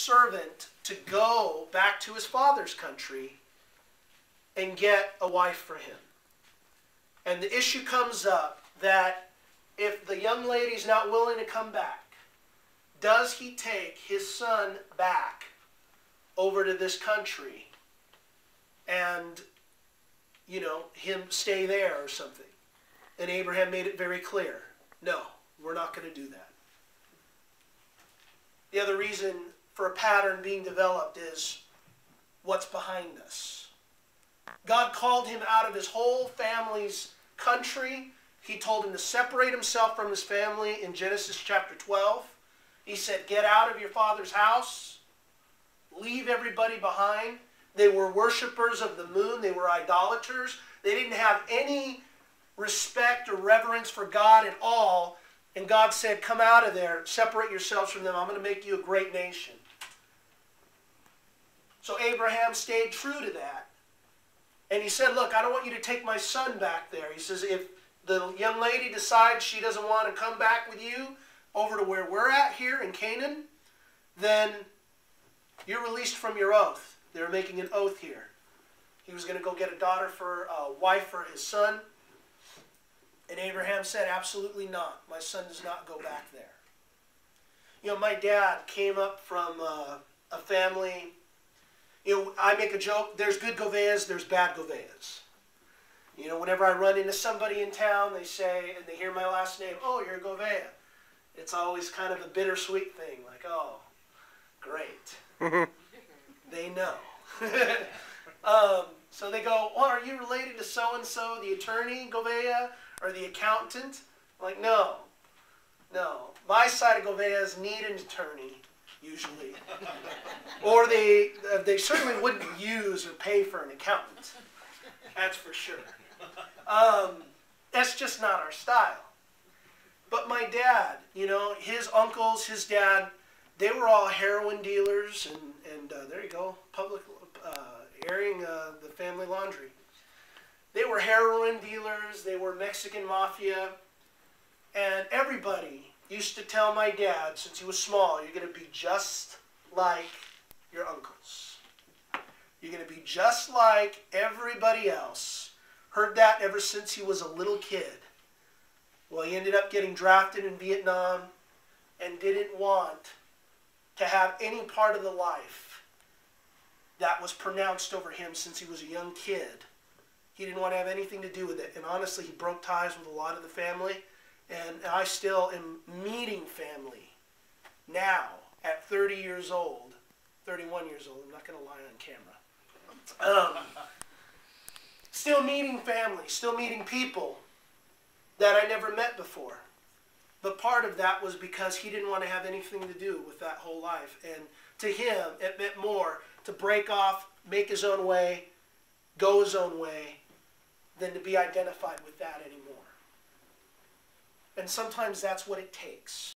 servant to go back to his father's country and get a wife for him. And the issue comes up that if the young lady's not willing to come back, does he take his son back over to this country and, you know, him stay there or something? And Abraham made it very clear, no, we're not going to do that. The other reason for a pattern being developed is what's behind us. God called him out of his whole family's country. He told him to separate himself from his family in Genesis chapter 12. He said, get out of your father's house. Leave everybody behind. They were worshipers of the moon. They were idolaters. They didn't have any respect or reverence for God at all. And God said, come out of there. Separate yourselves from them. I'm going to make you a great nation. So Abraham stayed true to that. And he said, look, I don't want you to take my son back there. He says, if the young lady decides she doesn't want to come back with you over to where we're at here in Canaan, then you're released from your oath. They were making an oath here. He was going to go get a wife for his son. And Abraham said, absolutely not. My son does not go back there. You know, my dad came up from a family. You know, I make a joke, there's good Goveas, there's bad Goveas. You know, whenever I run into somebody in town, they say, and they hear my last name, oh, you're a Govea. It's always kind of a bittersweet thing, like, oh, great. They know. So they go, well, are you related to so-and-so, the attorney, Govea, or the accountant? I'm like, no. My side of Goveas need an attorney, usually. Or they certainly wouldn't use or pay for an accountant. That's for sure. That's just not our style. But my dad, you know, his uncles, his dad, they were all heroin dealers, and there you go, public airing the family laundry. They were heroin dealers, they were Mexican mafia, and everybody used to tell my dad, since he was small, you're going to be just like your uncles. You're going to be just like everybody else. Heard that ever since he was a little kid. Well, he ended up getting drafted in Vietnam and didn't want to have any part of the life that was pronounced over him since he was a young kid. He didn't want to have anything to do with it. And honestly, he broke ties with a lot of the family. And I still am meeting family now at 30 years old, 31 years old. I'm not going to lie on camera. Still meeting family, still meeting people that I never met before. But part of that was because he didn't want to have anything to do with that whole life. And to him, it meant more to break off, make his own way, go his own way, than to be identified with that anymore. And sometimes that's what it takes.